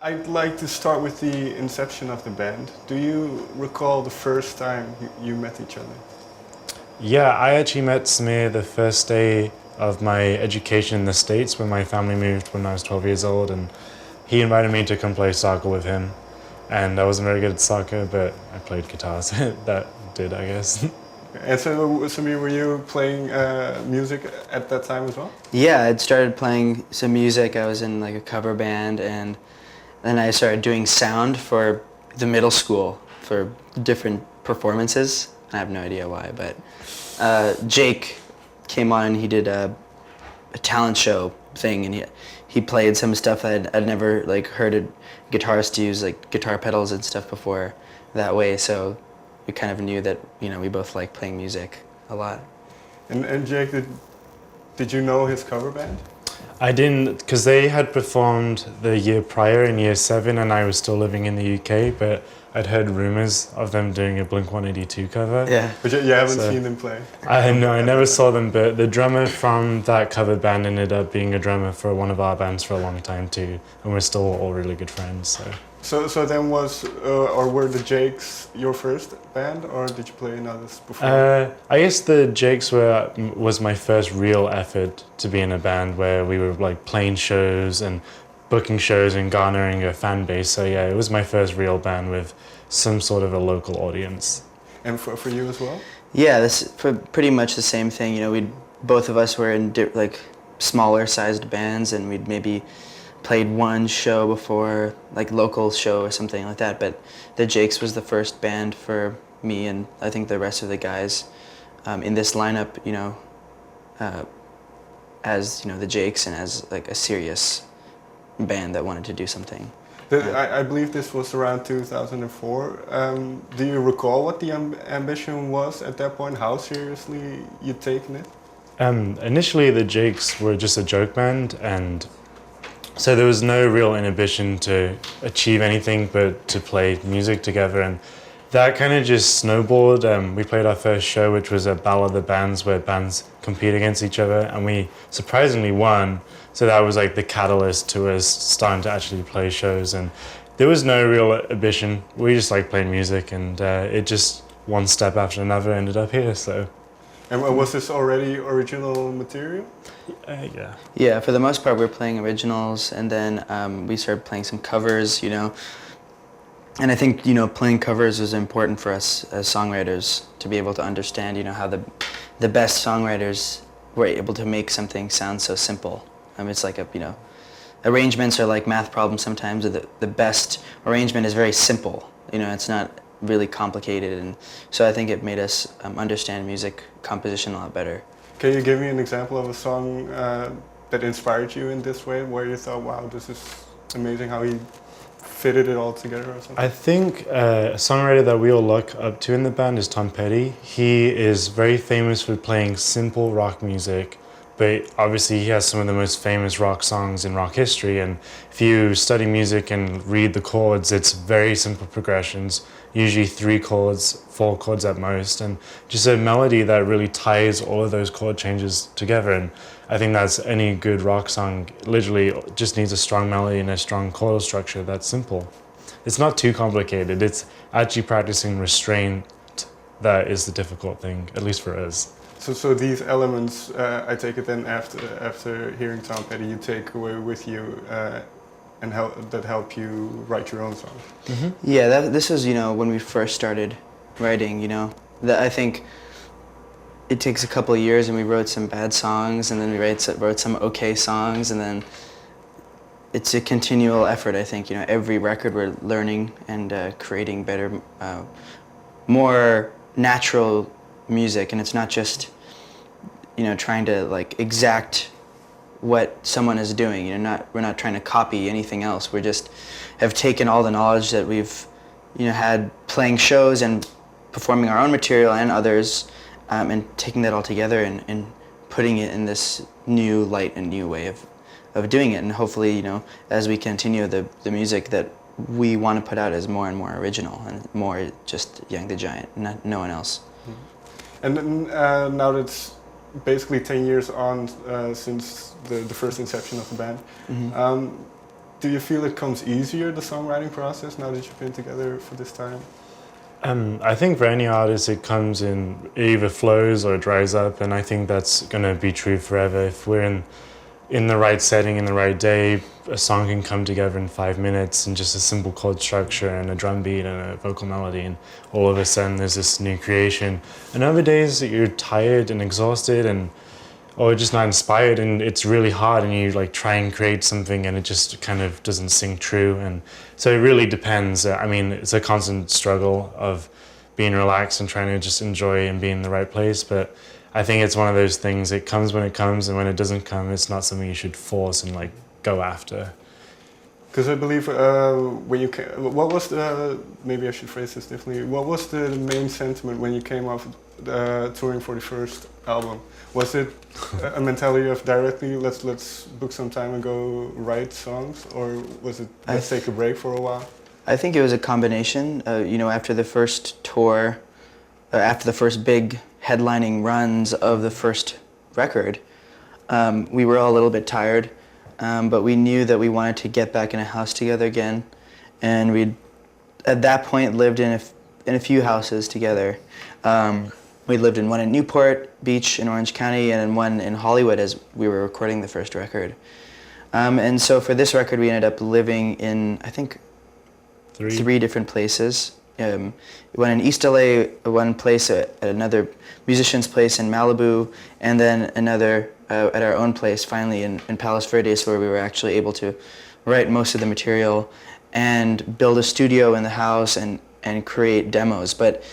I'd like to start with the inception of the band. Do you recall the first time you met each other? Yeah, I actually met Sameer the first day of my education in the States when my family moved when I was 12 years old, and he invited me to come play soccer with him. And I wasn't very good at soccer, but I played guitar, so that did, I guess. And so, Sameer, were you playing music at that time as well? Yeah, I'd started playing some music. I was in like a cover band, and then I started doing sound for the middle school for different performances. I have no idea why, but Jake came on and he did a talent show thing, and he played some stuff that I'd never like heard a guitarist use, like guitar pedals and stuff before that way. So we kind of knew that we both like playing music a lot. And Jake, did you know his cover band? I didn't, because they had performed the year prior in year 7 and I was still living in the UK, but I'd heard rumors of them doing a Blink-182 cover. Yeah. But you haven't seen them play? I never saw them, but the drummer from that cover band ended up being a drummer for one of our bands for a long time too, and we're still all really good friends. So then or were the Jakes your first band, or did you play in others before? I guess the Jakes was my first real effort to be in a band where we were like playing shows and booking shows and garnering a fan base. So yeah, it was my first real band with some sort of a local audience. And for you as well? Yeah, pretty much the same thing. Both of us were in like smaller sized bands, and we'd maybe played one show before, like local show or something like that. But the Jakes was the first band for me, and I think the rest of the guys in this lineup, as the Jakes and as like a serious band that wanted to do something. I believe this was around 2004. Do you recall what the ambition was at that point? How seriously you'd taken it? Initially, the Jakes were just a joke band, and so there was no real inhibition to achieve anything but to play music together, and that kind of just snowballed. We played our first show, which was a Battle of the Bands, where bands compete against each other, and we surprisingly won. So that was like the catalyst to us starting to actually play shows, and there was no real ambition. We just like playing music, and it just one step after another ended up here. So. And was this already original material? Yeah. Yeah, for the most part, we were playing originals, and then we started playing some covers, And I think, playing covers was important for us as songwriters to be able to understand, how the best songwriters were able to make something sound so simple. It's like arrangements are like math problems sometimes. The best arrangement is very simple. It's not really complicated, and so I think it made us understand music composition a lot better. Can you give me an example of a song that inspired you in this way, where you thought, wow, this is amazing how he fitted it all together or something? I think a songwriter that we all look up to in the band is Tom Petty. He is very famous for playing simple rock music, but obviously he has some of the most famous rock songs in rock history, and if you study music and read the chords, it's very simple progressions, usually 3 chords, 4 chords at most, and just a melody that really ties all of those chord changes together. And I think that's any good rock song literally just needs a strong melody and a strong chordal structure that's simple. It's not too complicated, it's actually practicing restraint that is the difficult thing, at least for us. So these elements, I take it then after hearing Tom Petty, you take away with you and that help you write your own songs. Mm-hmm. Yeah, this was when we first started writing. That I think it takes a couple of years, and we wrote some bad songs, and then we wrote some okay songs, and then it's a continual effort. I think every record we're learning and creating better, more natural music, and it's not just trying to like exact what someone is doing. We're not trying to copy anything else. We just have taken all the knowledge that we've had playing shows and performing our own material and others, and taking that all together and putting it in this new light and new way of doing it. And hopefully, as we continue the music that we want to put out is more and more original and more just Young the Giant, no one else. And then, now that's basically 10 years on since the first inception of the band. Mm-hmm. do you feel it comes easier, the songwriting process, now that you've been together for this time? I think for any artist, it comes in, it either flows or it dries up, and I think that's going to be true forever. If we're in the right setting, in the right day, a song can come together in 5 minutes and just a simple chord structure and a drum beat and a vocal melody, and all of a sudden there's this new creation. And other days that you're tired and exhausted and or just not inspired, and it's really hard, and you like try and create something and it just kind of doesn't sing true. And so it really depends. I mean, it's a constant struggle of being relaxed and trying to just enjoy and be in the right place. But I think it's one of those things, it comes when it comes, and when it doesn't come, it's not something you should force and like go after. Because I believe when you came, what was the, maybe I should phrase this differently, what was the main sentiment when you came off touring for the first album? Was it a mentality of directly, let's book some time and go write songs, or was it let's take a break for a while? I think it was a combination. You know, after the first tour, after the first big headlining runs of the first record, we were all a little bit tired, but we knew that we wanted to get back in a house together again, and we'd at that point lived in a few houses together. We lived in one in Newport Beach in Orange County and in one in Hollywood as we were recording the first record. And so for this record, we ended up living in, I think, three different places. One in East LA, one place at another musician's place in Malibu, and then another at our own place, finally in Palos Verdes, where we were actually able to write most of the material and build a studio in the house and create demos. But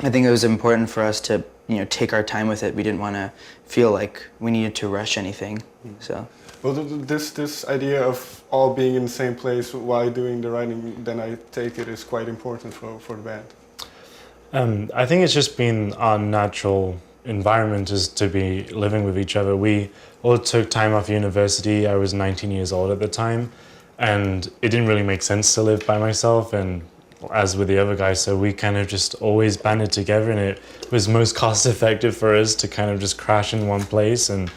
I think it was important for us to, you know, take our time with it. We didn't want to feel like we needed to rush anything. So. Well, this idea of all being in the same place while doing the writing, then I take it is quite important for the band. I think it's just been our natural environment is to be living with each other. We all took time off university. I was 19 years old at the time, and it didn't really make sense to live by myself, and as with the other guys, so we kind of just always banded together, and it was most cost effective for us to kind of just crash in one place and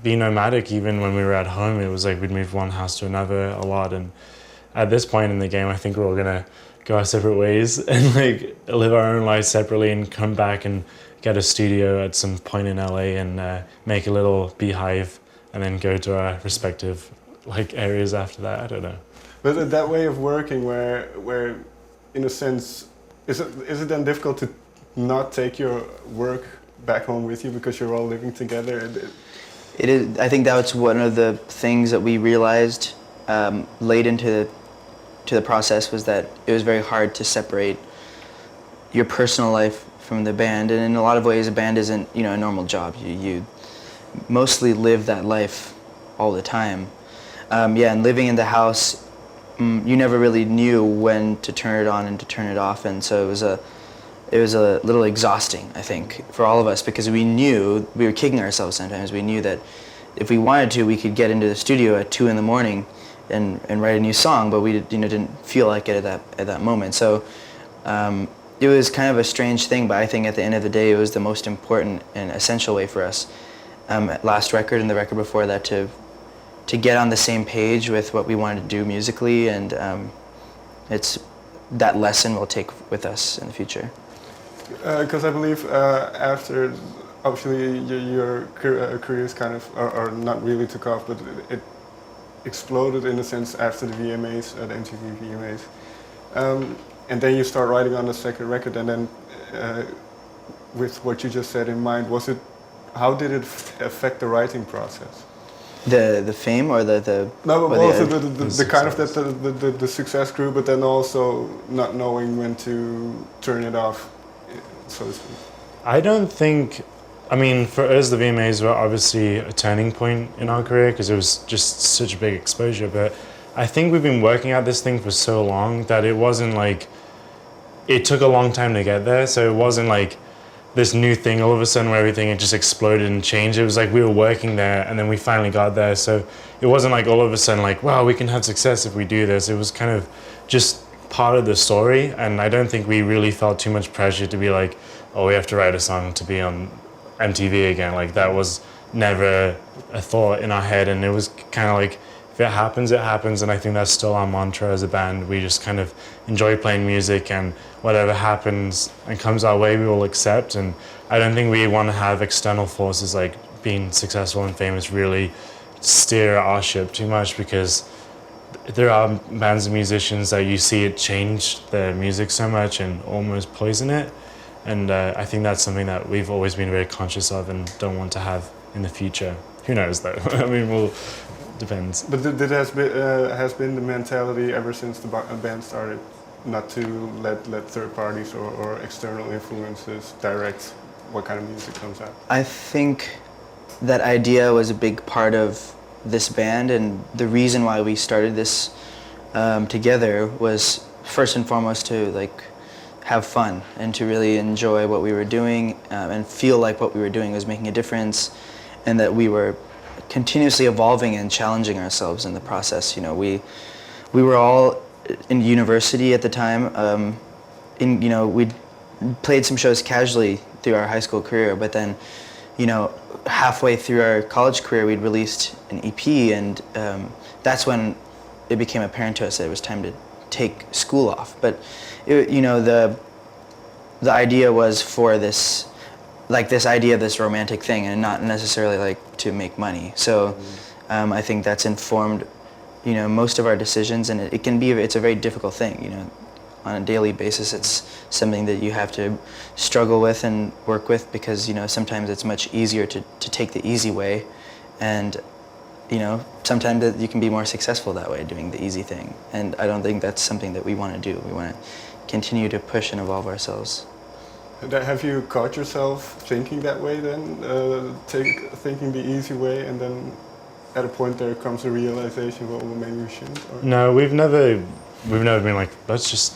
be nomadic. Even when we were at home, it was like we'd move one house to another a lot, and at this point in the game, I think we're all gonna go our separate ways and like live our own lives separately and come back and get a studio at some point in LA and make a little beehive and then go to our respective like areas after that. I don't know. But that way of working, where, in a sense, is it then difficult to not take your work back home with you because you're all living together? It is. I think that was one of the things that we realized late into the process, was that it was very hard to separate your personal life from the band, and in a lot of ways, a band isn't, you know, a normal job. You mostly live that life all the time. Yeah, and living in the house, you never really knew when to turn it on and to turn it off, and so it was a little exhausting, I think, for all of us, because we knew we were kicking ourselves sometimes. We knew that if we wanted to, we could get into the studio at 2 a.m. and write a new song, but we didn't feel like it at that moment. So it was kind of a strange thing, but I think at the end of the day, it was the most important and essential way for us. Last record and the record before that to get on the same page with what we wanted to do musically, and it's that lesson we'll take with us in the future. Because I believe after, obviously, your careers kind of, or not really took off, but it exploded in a sense after the VMAs, the MTV VMAs. And then you start writing on the second record, and then with what you just said in mind, how did it affect the writing process? The fame or the no, but also the kind of that the success grew, but then also not knowing when to turn it off, so to speak. I don't think, I mean, for us the VMAs were obviously a turning point in our career because it was just such a big exposure, but I think we've been working at this thing for so long that it wasn't like, it took a long time to get there, so it wasn't like this new thing all of a sudden where everything had just exploded and changed. It was like we were working there and then we finally got there, so it wasn't like all of a sudden like, wow, we can have success if we do this. It was kind of just part of the story, and I don't think we really felt too much pressure to be like, oh, we have to write a song to be on MTV again. Like that was never a thought in our head, and it was kind of like if it happens, it happens, and I think that's still our mantra as a band. We just kind of enjoy playing music, and whatever happens and comes our way, we will accept. And I don't think we want to have external forces like being successful and famous really steer our ship too much, because there are bands and musicians that you see it change their music so much and almost poison it. And I think that's something that we've always been very conscious of and don't want to have in the future. Who knows though? I mean, well, depends. But that has been the mentality ever since the band started, not to let third parties or external influences direct what kind of music comes out. I think that idea was a big part of this band, and the reason why we started this together was first and foremost to like have fun and to really enjoy what we were doing and feel like what we were doing was making a difference, and that we were continuously evolving and challenging ourselves in the process. You know, we were all in university at the time. We played some shows casually through our high school career, but then, you know, halfway through our college career, we'd released an EP, and that's when it became apparent to us that it was time to take school off. But the idea was for this, like this idea of this romantic thing, and not necessarily like to make money. So I think that's informed, you know, most of our decisions, and it's a very difficult thing, you know. On a daily basis, it's something that you have to struggle with and work with, because, you know, sometimes it's much easier to take the easy way, and, you know, sometimes you can be more successful that way, doing the easy thing. And I don't think that's something that we want to do. We want to continue to push and evolve ourselves. Have you caught yourself thinking that way then, thinking the easy way, and then at a point there comes a realization, well, maybe we shouldn't? Or? No, we've never been like, let's just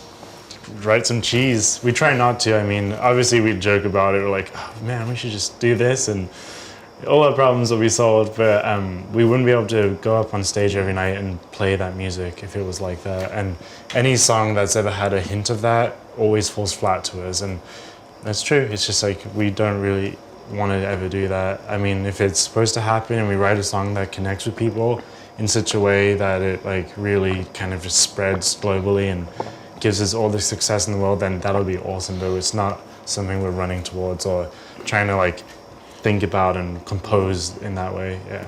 write some cheese. We try not to. I mean, obviously we joke about it. We're like, oh man, we should just do this and all our problems will be solved. But we wouldn't be able to go up on stage every night and play that music if it was like that. And any song that's ever had a hint of that always falls flat to us. And that's true. It's just like we don't really want to ever do that. I mean, if it's supposed to happen and we write a song that connects with people in such a way that it like really kind of just spreads globally and gives us all the success in the world, then that'll be awesome. But it's not something we're running towards or trying to like think about and compose in that way. Yeah.